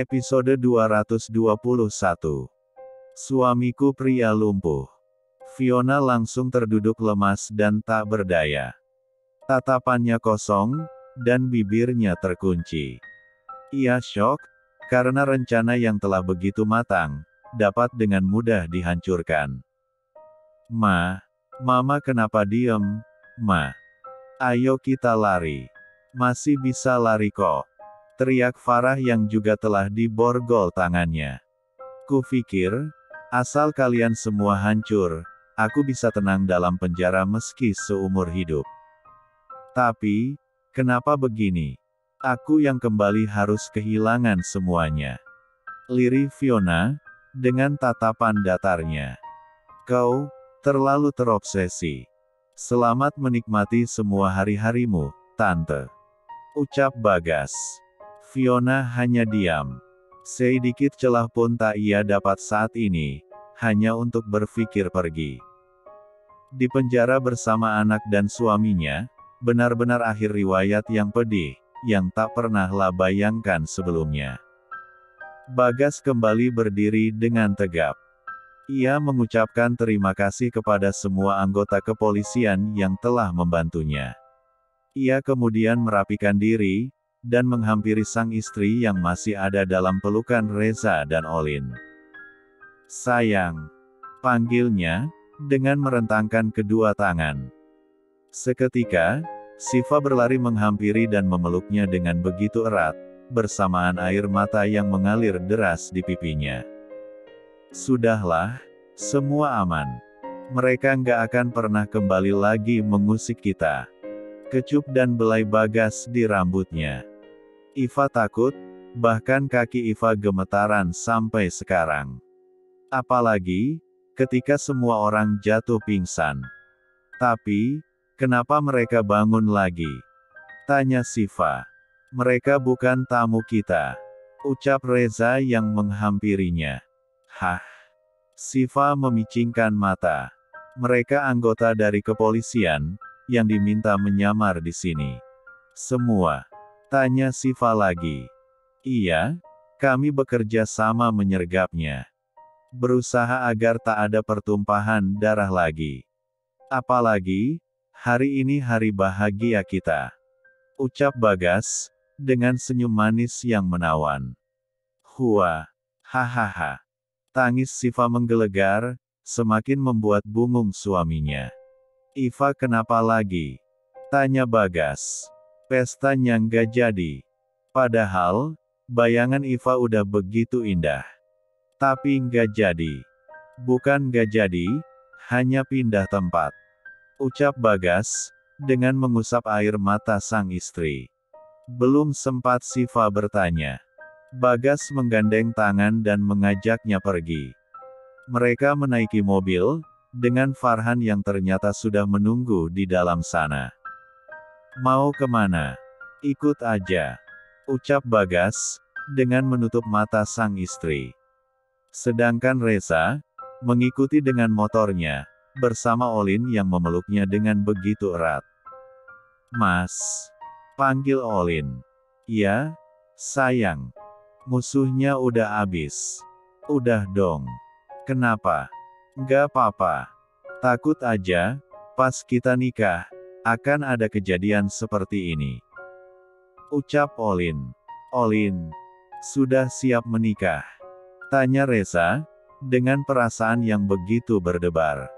Episode 221. Suamiku pria lumpuh. Fiona langsung terduduk lemas dan tak berdaya. Tatapannya kosong, dan bibirnya terkunci. Ia syok, karena rencana yang telah begitu matang, dapat dengan mudah dihancurkan. Mama kenapa diem? Ma. Ayo kita lari. Masih bisa lari kok. Teriak Farah yang juga telah diborgol tangannya. Kupikir, asal kalian semua hancur, aku bisa tenang dalam penjara meski seumur hidup. Tapi, kenapa begini? Aku yang kembali harus kehilangan semuanya. Lirih Fiona, dengan tatapan datarnya. Kau, terlalu terobsesi. Selamat menikmati semua hari-harimu, Tante. Ucap Bagas. Fiona hanya diam. Sedikit celah pun tak ia dapat saat ini, hanya untuk berpikir pergi. Di penjara bersama anak dan suaminya, benar-benar akhir riwayat yang pedih, yang tak pernahlah bayangkan sebelumnya. Bagas kembali berdiri dengan tegap. Ia mengucapkan terima kasih kepada semua anggota kepolisian yang telah membantunya. Ia kemudian merapikan diri, dan menghampiri sang istri yang masih ada dalam pelukan Reza dan Olin. Sayang, panggilnya, dengan merentangkan kedua tangan. Seketika, Siva berlari menghampiri dan memeluknya dengan begitu erat, bersamaan air mata yang mengalir deras di pipinya. Sudahlah, semua aman. Mereka nggak akan pernah kembali lagi mengusik kita. Kecup dan belai Bagas di rambutnya. Iva takut, bahkan kaki Iva gemetaran sampai sekarang. Apalagi, ketika semua orang jatuh pingsan. Tapi, kenapa mereka bangun lagi? Tanya Siva. Mereka bukan tamu kita. Ucap Reza yang menghampirinya. Hah? Siva memicingkan mata. Mereka anggota dari kepolisian, yang diminta menyamar di sini. Semua. Tanya Siva lagi. Iya, kami bekerja sama menyergapnya. Berusaha agar tak ada pertumpahan darah lagi. Apalagi, hari ini hari bahagia kita. Ucap Bagas, dengan senyum manis yang menawan. Hua. Hahaha. Tangis Siva menggelegar, semakin membuat bingung suaminya. Iva kenapa lagi? Tanya Bagas. Pestanya nggak jadi. Padahal, bayangan Iva udah begitu indah. Tapi nggak jadi. Bukan nggak jadi, hanya pindah tempat. Ucap Bagas, dengan mengusap air mata sang istri. Belum sempat Siva bertanya. Bagas menggandeng tangan dan mengajaknya pergi. Mereka menaiki mobil, dengan Farhan yang ternyata sudah menunggu di dalam sana. Mau kemana? Ikut aja. Ucap Bagas, dengan menutup mata sang istri. Sedangkan Reza, mengikuti dengan motornya, bersama Olin yang memeluknya dengan begitu erat. Mas. Panggil Olin. Ya, sayang. Musuhnya udah abis. Udah dong. Kenapa? Nggak apa-apa. Takut aja, pas kita nikah, akan ada kejadian seperti ini. Ucap Olin. Olin. Sudah siap menikah? Tanya Reza, dengan perasaan yang begitu berdebar.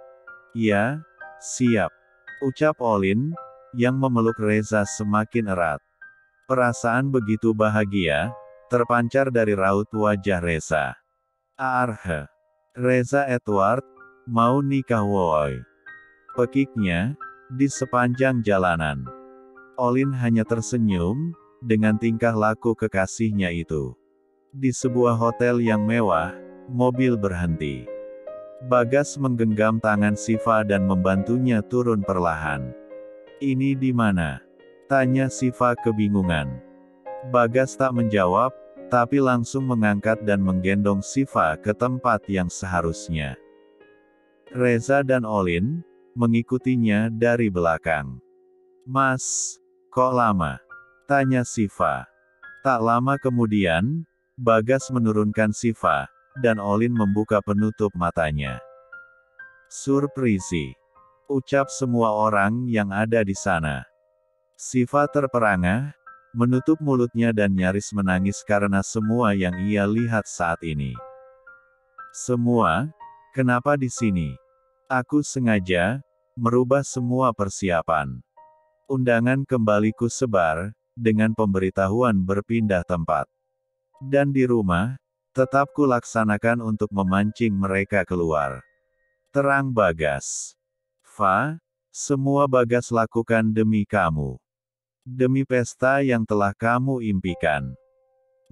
Ya, siap. Ucap Olin, yang memeluk Reza semakin erat. Perasaan begitu bahagia, terpancar dari raut wajah Reza. Arhe. Reza Edward, mau nikah woi. Pekiknya, di sepanjang jalanan. Olin hanya tersenyum, dengan tingkah laku kekasihnya itu. Di sebuah hotel yang mewah, mobil berhenti. Bagas menggenggam tangan Siva dan membantunya turun perlahan. Ini di mana? Tanya Siva kebingungan. Bagas tak menjawab, tapi langsung mengangkat dan menggendong Siva ke tempat yang seharusnya. Reza dan Olin mengikutinya dari belakang. Mas, kok lama? Tanya Siva. Tak lama kemudian, Bagas menurunkan Siva, dan Olin membuka penutup matanya. Surprisi, ucap semua orang yang ada di sana. Siva terperangah, menutup mulutnya dan nyaris menangis karena semua yang ia lihat saat ini. Semua? Kenapa di sini? Aku sengaja merubah semua persiapan. Undangan kembali kusebar, dengan pemberitahuan berpindah tempat. Dan di rumah, tetap kulaksanakan untuk memancing mereka keluar. Terang Bagas. Fa, semua Bagas lakukan demi kamu. Demi pesta yang telah kamu impikan.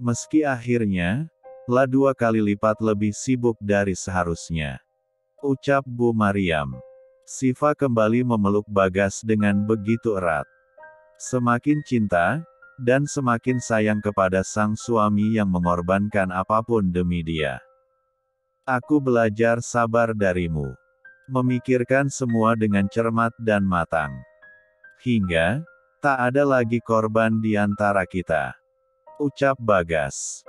Meski akhirnya, lah 2 kali lipat lebih sibuk dari seharusnya. Ucap Bu Mariam. Siva kembali memeluk Bagas dengan begitu erat. Semakin cinta, dan semakin sayang kepada sang suami yang mengorbankan apapun demi dia. Aku belajar sabar darimu. Memikirkan semua dengan cermat dan matang. Hingga, tak ada lagi korban di antara kita. Ucap Bagas.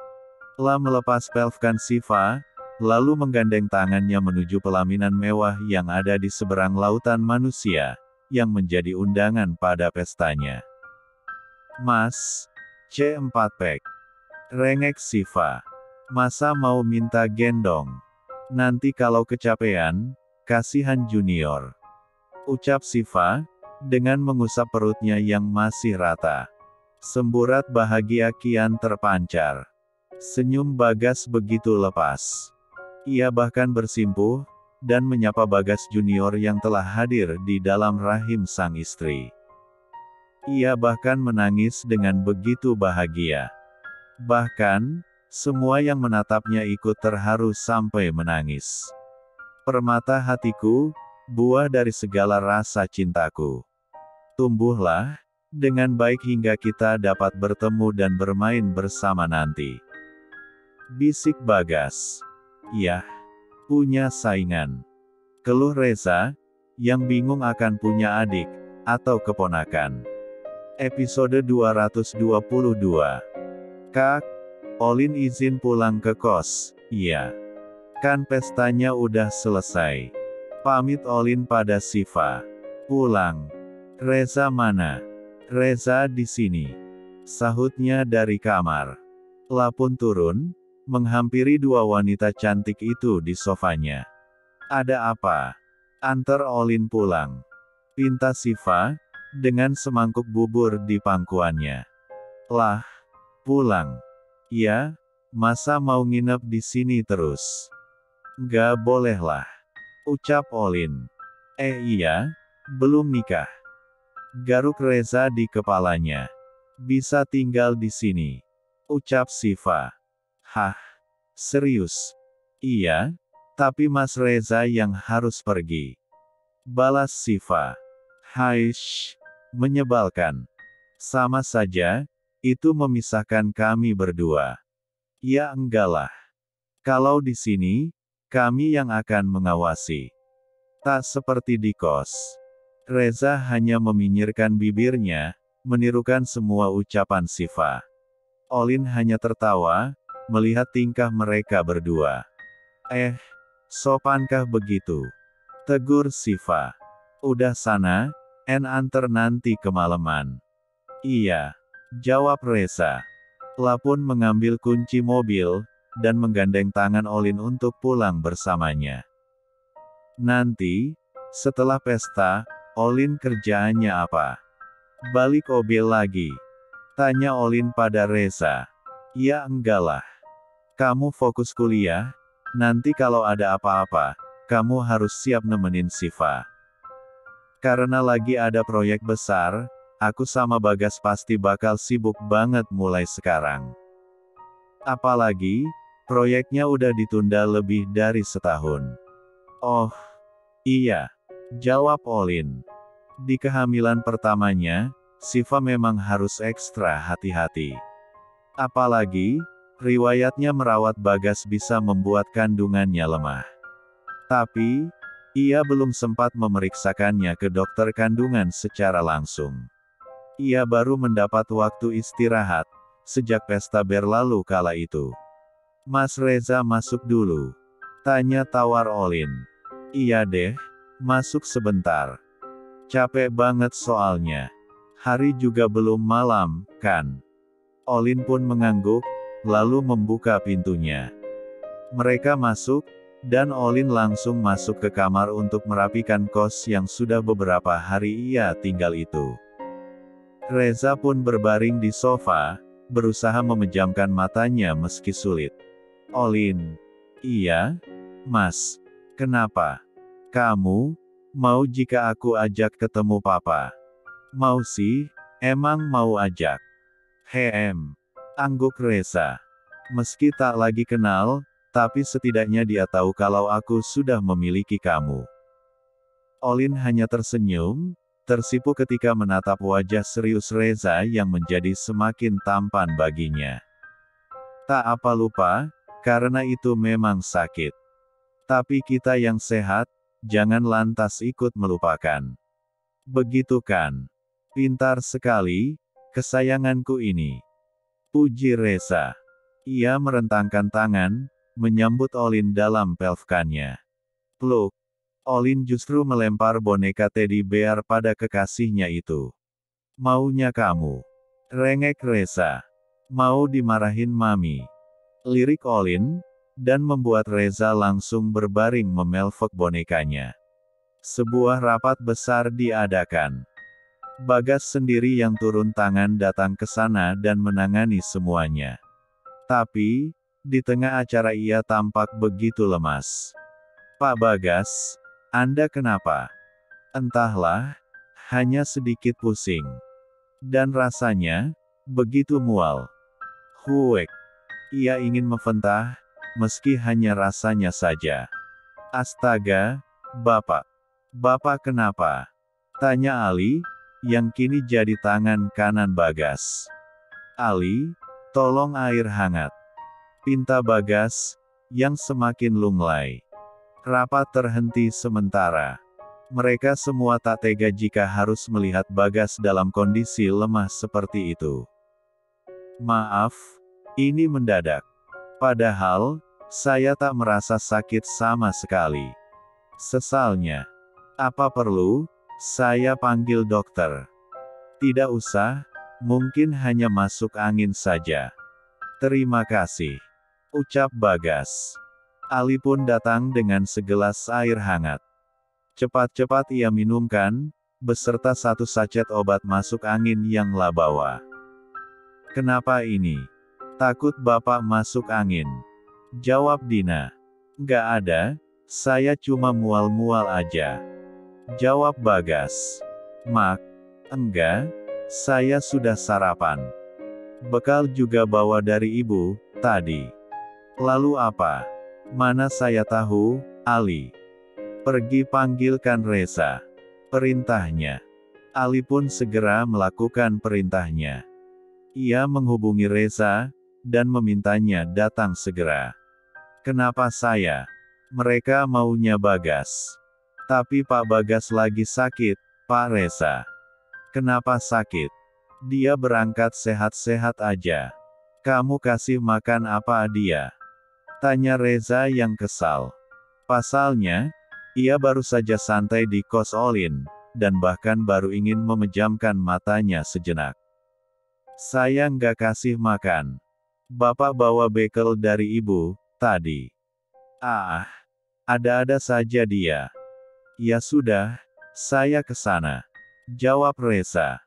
Lah melepas pelvkan Siva, lalu menggandeng tangannya menuju pelaminan mewah yang ada di seberang lautan manusia, yang menjadi undangan pada pestanya. Mas, C4 pack. Rengek Siva. Masa mau minta gendong? Nanti kalau kecapean, kasihan junior. Ucap Siva, dengan mengusap perutnya yang masih rata. Semburat bahagia kian terpancar. Senyum Bagas begitu lepas. Ia bahkan bersimpuh, dan menyapa Bagas junior yang telah hadir di dalam rahim sang istri. Ia bahkan menangis dengan begitu bahagia. Bahkan, semua yang menatapnya ikut terharu sampai menangis. Permata hatiku, buah dari segala rasa cintaku. Tumbuhlah, dengan baik hingga kita dapat bertemu dan bermain bersama nanti. Bisik Bagas. Yah, punya saingan. Keluh Reza, yang bingung akan punya adik, atau keponakan. Episode 222. Kak, Olin izin pulang ke kos. Iya. Kan pestanya udah selesai. Pamit Olin pada Siva. Pulang. Reza mana? Reza di sini. Sahutnya dari kamar. Lah pun turun, menghampiri 2 wanita cantik itu di sofanya. Ada apa? Antar Olin pulang. Pinta Siva, dengan semangkuk bubur di pangkuannya. Lah, pulang. Ya, masa mau nginep di sini terus? Gak bolehlah. Ucap Olin. Iya, belum nikah. Garuk Reza di kepalanya. Bisa tinggal di sini. Ucap Siva. Hah? Serius? Iya, tapi Mas Reza yang harus pergi. Balas Siva. Haish, menyebalkan. Sama saja, itu memisahkan kami berdua. Ya enggaklah. Kalau di sini, kami yang akan mengawasi. Tak seperti di kos. Reza hanya meminggirkan bibirnya, menirukan semua ucapan Siva. Olin hanya tertawa, melihat tingkah mereka berdua. Sopankah begitu? Tegur Siva. Udah sana, anter nanti kemalaman. Iya, jawab Reza. Lah pun mengambil kunci mobil, dan menggandeng tangan Olin untuk pulang bersamanya. Nanti, setelah pesta, Olin kerjaannya apa? Balik mobil lagi? Tanya Olin pada Reza. Ya enggaklah. Kamu fokus kuliah, nanti kalau ada apa-apa, kamu harus siap nemenin Siva. Karena lagi ada proyek besar, aku sama Bagas pasti bakal sibuk banget mulai sekarang. Apalagi, proyeknya udah ditunda lebih dari setahun. Oh, iya, jawab Olin. Di kehamilan pertamanya, Siva memang harus ekstra hati-hati. Apalagi, riwayatnya merawat Bagas bisa membuat kandungannya lemah. Tapi, ia belum sempat memeriksakannya ke dokter kandungan secara langsung. Ia baru mendapat waktu istirahat, sejak pesta berlalu kala itu. Mas Reza masuk dulu. Tanya tawar Olin. Iya deh, masuk sebentar. Capek banget soalnya. Hari juga belum malam, kan? Olin pun mengangguk, lalu membuka pintunya. Mereka masuk, dan Olin langsung masuk ke kamar untuk merapikan kos yang sudah beberapa hari ia tinggal itu. Reza pun berbaring di sofa, berusaha memejamkan matanya meski sulit. Olin. Iya? Mas. Kenapa? Kamu? Mau jika aku ajak ketemu papa? Mau sih, emang mau ajak. Angguk Reza. Meski tak lagi kenal, tapi setidaknya dia tahu kalau aku sudah memiliki kamu. Olin hanya tersenyum, tersipu ketika menatap wajah serius Reza yang menjadi semakin tampan baginya. Tak apa lupa, karena itu memang sakit. Tapi kita yang sehat, jangan lantas ikut melupakan. Begitu kan? Pintar sekali, kesayanganku ini. Puji Reza. Ia merentangkan tangan, menyambut Olin dalam peluknya. Peluk. Olin justru melempar boneka teddy bear pada kekasihnya itu. Maunya kamu. Rengek Reza. Mau dimarahin mami. Lirik Olin, dan membuat Reza langsung berbaring memeluk bonekanya. Sebuah rapat besar diadakan. Bagas sendiri yang turun tangan datang ke sana dan menangani semuanya. Tapi, di tengah acara ia tampak begitu lemas. Pak Bagas, Anda kenapa? Entahlah, hanya sedikit pusing. Dan rasanya, begitu mual. Huek. Ia ingin memfentah, meski hanya rasanya saja. Astaga, Bapak. Bapak kenapa? Tanya Ali, yang kini jadi tangan kanan Bagas. Ali, tolong air hangat. Pinta Bagas, yang semakin lunglai. Rapat terhenti sementara. Mereka semua tak tega jika harus melihat Bagas dalam kondisi lemah seperti itu. Maaf, ini mendadak. Padahal, saya tak merasa sakit sama sekali. Sesalnya. Apa perlu saya panggil dokter? Tidak usah, mungkin hanya masuk angin saja. Terima kasih. Ucap Bagas. Ali pun datang dengan segelas air hangat. Cepat-cepat ia minumkan, beserta satu sachet obat masuk angin yang ia bawa. Kenapa ini? Takut Bapak masuk angin? Jawab Dina. Nggak ada, saya cuma mual-mual aja. Jawab Bagas. Mak, enggak, saya sudah sarapan. Bekal juga bawa dari ibu, tadi. Lalu apa? Mana saya tahu, Ali. Pergi panggilkan Reza. Perintahnya. Ali pun segera melakukan perintahnya. Ia menghubungi Reza, dan memintanya datang segera. Kenapa saya? Mereka maunya Bagas. Tapi Pak Bagas lagi sakit, Pak Reza. Kenapa sakit? Dia berangkat sehat-sehat aja. Kamu kasih makan apa dia? Tanya Reza yang kesal. Pasalnya, ia baru saja santai di kos Olin, dan bahkan baru ingin memejamkan matanya sejenak. Saya nggak kasih makan. Bapak bawa bekal dari ibu, tadi. Ah, ada-ada saja dia. Ya sudah, saya ke sana. Jawab Reza.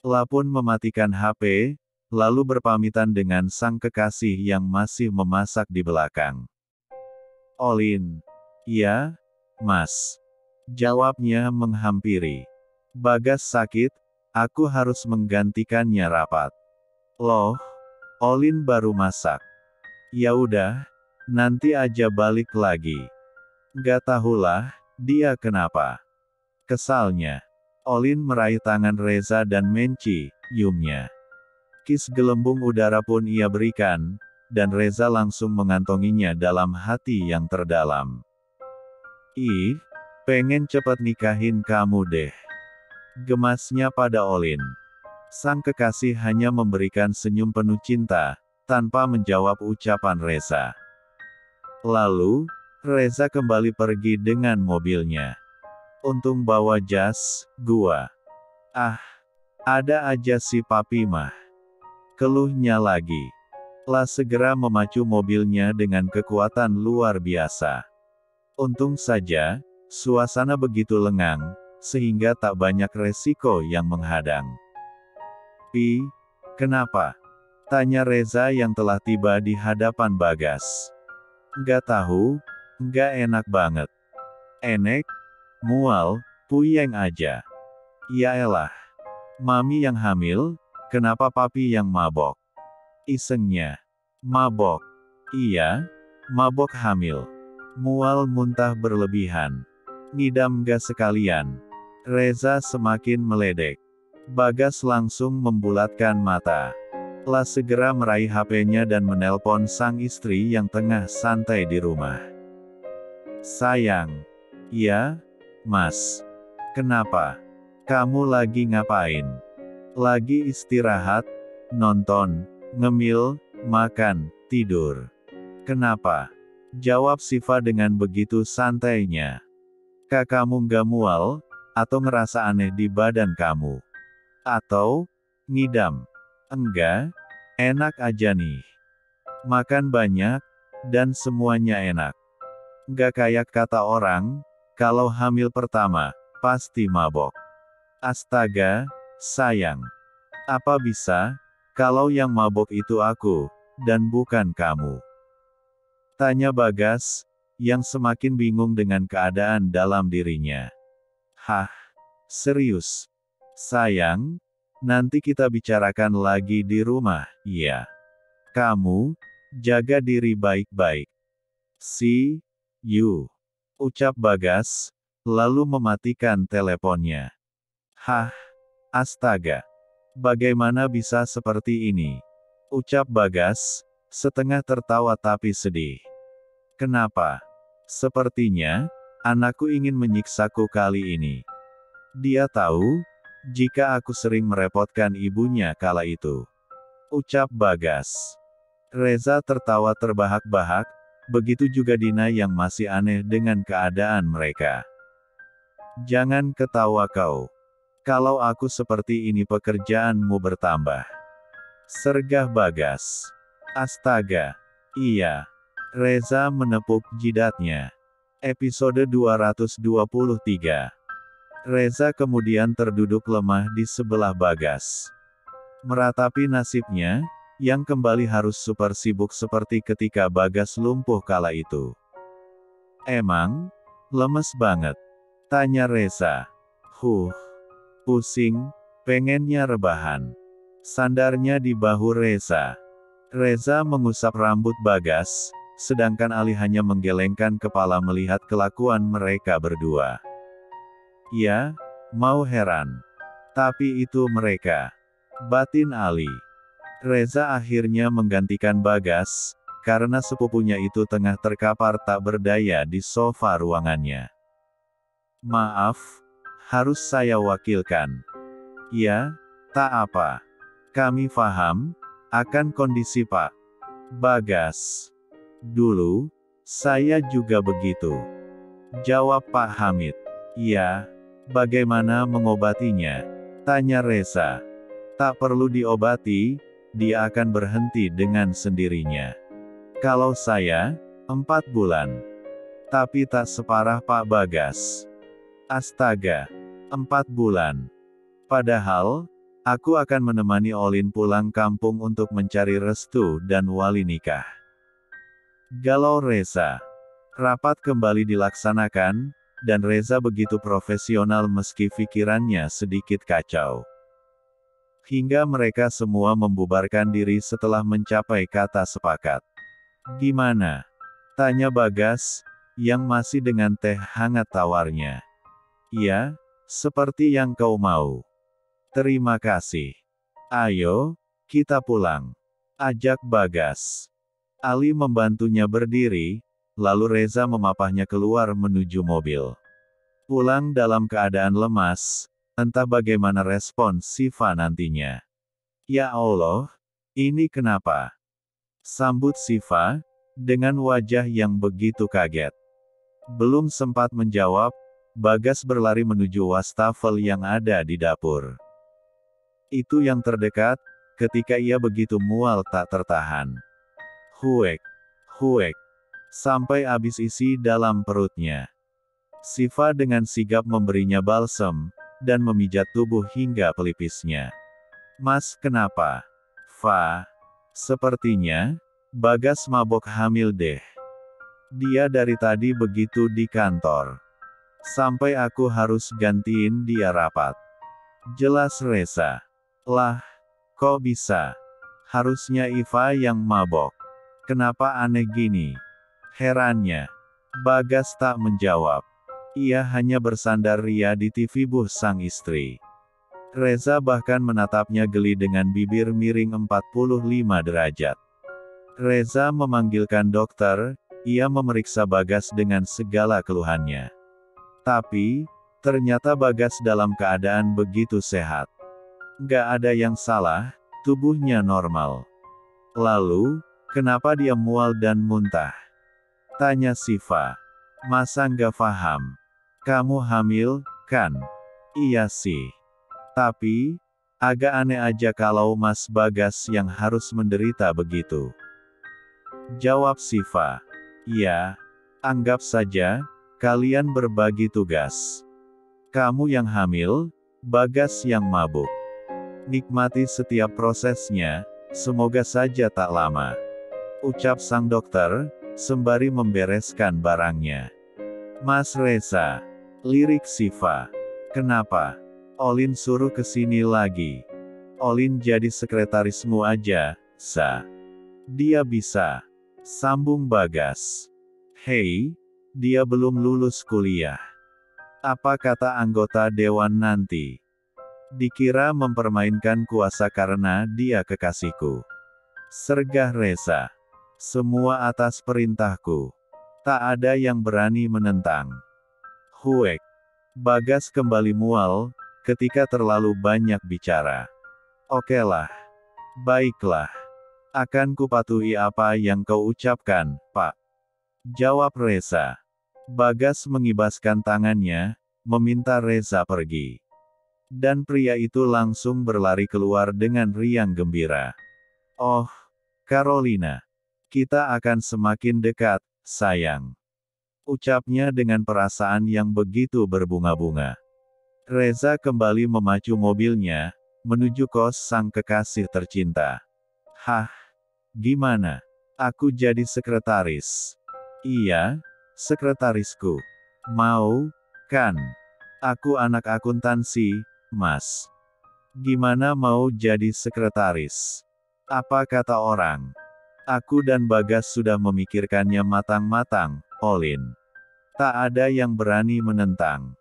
La pun mematikan HP, lalu berpamitan dengan sang kekasih yang masih memasak di belakang. Olin. Ya, Mas. Jawabnya menghampiri. Bagas sakit, aku harus menggantikannya rapat. Loh, Olin baru masak. Ya udah, nanti aja balik lagi. Gak tahulah, dia kenapa? Kesalnya. Olin meraih tangan Reza dan menciumnya. Kis gelembung udara pun ia berikan, dan Reza langsung mengantonginya dalam hati yang terdalam. Ih, pengen cepet nikahin kamu deh. Gemasnya pada Olin. Sang kekasih hanya memberikan senyum penuh cinta, tanpa menjawab ucapan Reza. Lalu, Reza kembali pergi dengan mobilnya. Untung bawa jas, gua. Ah, ada aja si papi mah. Keluhnya lagi. La segera memacu mobilnya dengan kekuatan luar biasa. Untung saja, suasana begitu lengang, sehingga tak banyak resiko yang menghadang. "Pi, kenapa?" tanya Reza yang telah tiba di hadapan Bagas. "Nggak tahu, nggak enak banget." "Enek? Mual, puyeng aja." "Yaelah. Mami yang hamil, kenapa papi yang mabok?" Isengnya. "Mabok?" "Iya, mabok hamil. Mual muntah berlebihan. Ngidam nggak sekalian." Reza semakin meledek. Bagas langsung membulatkan mata. La segera meraih HP-nya dan menelpon sang istri yang tengah santai di rumah. "Sayang." "Ya, Mas. Kenapa? Kamu lagi ngapain?" "Lagi istirahat, nonton, ngemil, makan, tidur." "Kenapa?" jawab Siva dengan begitu santainya. "Kamu nggak mual, atau ngerasa aneh di badan kamu? Atau ngidam?" "Enggak, enak aja nih. Makan banyak, dan semuanya enak. Nggak kayak kata orang, kalau hamil pertama, pasti mabok." "Astaga, sayang. Apa bisa, kalau yang mabok itu aku, dan bukan kamu?" tanya Bagas, yang semakin bingung dengan keadaan dalam dirinya. "Hah? Serius? Sayang, nanti kita bicarakan lagi di rumah, ya. Kamu, jaga diri baik-baik. See you." ucap Bagas, lalu mematikan teleponnya. "Hah? Astaga. Bagaimana bisa seperti ini?" ucap Bagas, setengah tertawa tapi sedih. "Kenapa? Sepertinya, anakku ingin menyiksaku kali ini. Dia tahu, jika aku sering merepotkan ibunya kala itu." ucap Bagas. Reza tertawa terbahak-bahak, begitu juga Dina yang masih aneh dengan keadaan mereka. "Jangan ketawa kau. Kalau aku seperti ini pekerjaanmu bertambah." sergah Bagas. "Astaga. Iya." Reza menepuk jidatnya. Episode 223. Reza kemudian terduduk lemah di sebelah Bagas. Meratapi nasibnya, yang kembali harus super sibuk seperti ketika Bagas lumpuh kala itu. "Emang? Lemes banget?" tanya Reza. Pusing, pengennya rebahan." Sandarnya di bahu Reza. Reza mengusap rambut Bagas, sedangkan Ali hanya menggelengkan kepala melihat kelakuan mereka berdua. "Ya, mau heran. Tapi itu mereka," batin Ali. Reza akhirnya menggantikan Bagas, karena sepupunya itu tengah terkapar tak berdaya di sofa ruangannya. "Maaf, harus saya wakilkan." "Ya, tak apa. Kami paham akan kondisi Pak Bagas. Dulu, saya juga begitu," jawab Pak Hamid. "Ya, bagaimana mengobatinya?" tanya Reza. "Tak perlu diobati, dia akan berhenti dengan sendirinya. Kalau saya, 4 bulan. Tapi tak separah Pak Bagas." "Astaga. 4 bulan. Padahal, aku akan menemani Olin pulang kampung untuk mencari restu dan wali nikah." Galau Reza. Rapat kembali dilaksanakan, dan Reza begitu profesional meski pikirannya sedikit kacau. Hingga mereka semua membubarkan diri setelah mencapai kata sepakat. "Gimana?" tanya Bagas, yang masih dengan teh hangat tawarnya. "Ya, seperti yang kau mau. Terima kasih. Ayo, kita pulang," ajak Bagas. Ali membantunya berdiri, lalu Reza memapahnya keluar menuju mobil. Pulang dalam keadaan lemas, entah bagaimana respon Siva nantinya. "Ya Allah, ini kenapa?" sambut Siva, dengan wajah yang begitu kaget. Belum sempat menjawab, Bagas berlari menuju wastafel yang ada di dapur. Itu yang terdekat, ketika ia begitu mual tak tertahan. Huek, huek, sampai habis isi dalam perutnya. Siva dengan sigap memberinya balsem, dan memijat tubuh hingga pelipisnya. Mas, kenapa? Fa, sepertinya, Bagas mabok hamil deh. Dia dari tadi begitu di kantor. Sampai aku harus gantiin dia rapat. Jelas Reza. Lah, kok bisa? Harusnya Iva yang mabok. Kenapa aneh gini? Herannya. Bagas tak menjawab. Ia hanya bersandar ria di TV booth sang istri. Reza bahkan menatapnya geli dengan bibir miring 45 derajat. Reza memanggilkan dokter, ia memeriksa Bagas dengan segala keluhannya. Tapi, ternyata Bagas dalam keadaan begitu sehat. Gak ada yang salah, tubuhnya normal. Lalu, kenapa dia mual dan muntah? Tanya Siva. Masa nggak paham? Kamu hamil, kan? Iya sih. Tapi, agak aneh aja kalau Mas Bagas yang harus menderita begitu. Jawab Siva. Ya, anggap saja, kalian berbagi tugas. Kamu yang hamil, Bagas yang mabuk. Nikmati setiap prosesnya, semoga saja tak lama. Ucap sang dokter, sembari membereskan barangnya. Mas Reza. Lirik Siva. Kenapa? Olin suruh kesini lagi. Olin jadi sekretarismu aja, Sa. Dia bisa. Sambung Bagas. Hei, dia belum lulus kuliah. Apa kata anggota dewan nanti? Dikira mempermainkan kuasa karena dia kekasihku. Sergah Reza. Semua atas perintahku. Tak ada yang berani menentang. Huek. Bagas kembali mual, ketika terlalu banyak bicara. Okelah. Baiklah. Akan kupatuhi apa yang kau ucapkan, Pak. Jawab Reza. Bagas mengibaskan tangannya, meminta Reza pergi. Dan pria itu langsung berlari keluar dengan riang gembira. Oh, Carolina. Kita akan semakin dekat, sayang. Ucapnya dengan perasaan yang begitu berbunga-bunga. Reza kembali memacu mobilnya, menuju kos sang kekasih tercinta. Hah? Gimana? Aku jadi sekretaris. Iya, sekretarisku. Mau, kan? Aku anak akuntansi, Mas. Gimana mau jadi sekretaris? Apa kata orang? Aku dan Bagas sudah memikirkannya matang-matang, Olin. Tak ada yang berani menentang.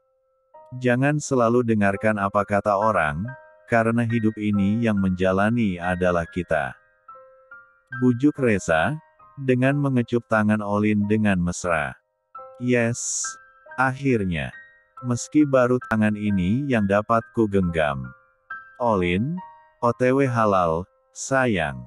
Jangan selalu dengarkan apa kata orang, karena hidup ini yang menjalani adalah kita. Bujuk Reza, dengan mengecup tangan Olin dengan mesra. Yes, akhirnya. Meski baru tangan ini yang dapat ku genggam. Olin, OTW halal, sayang.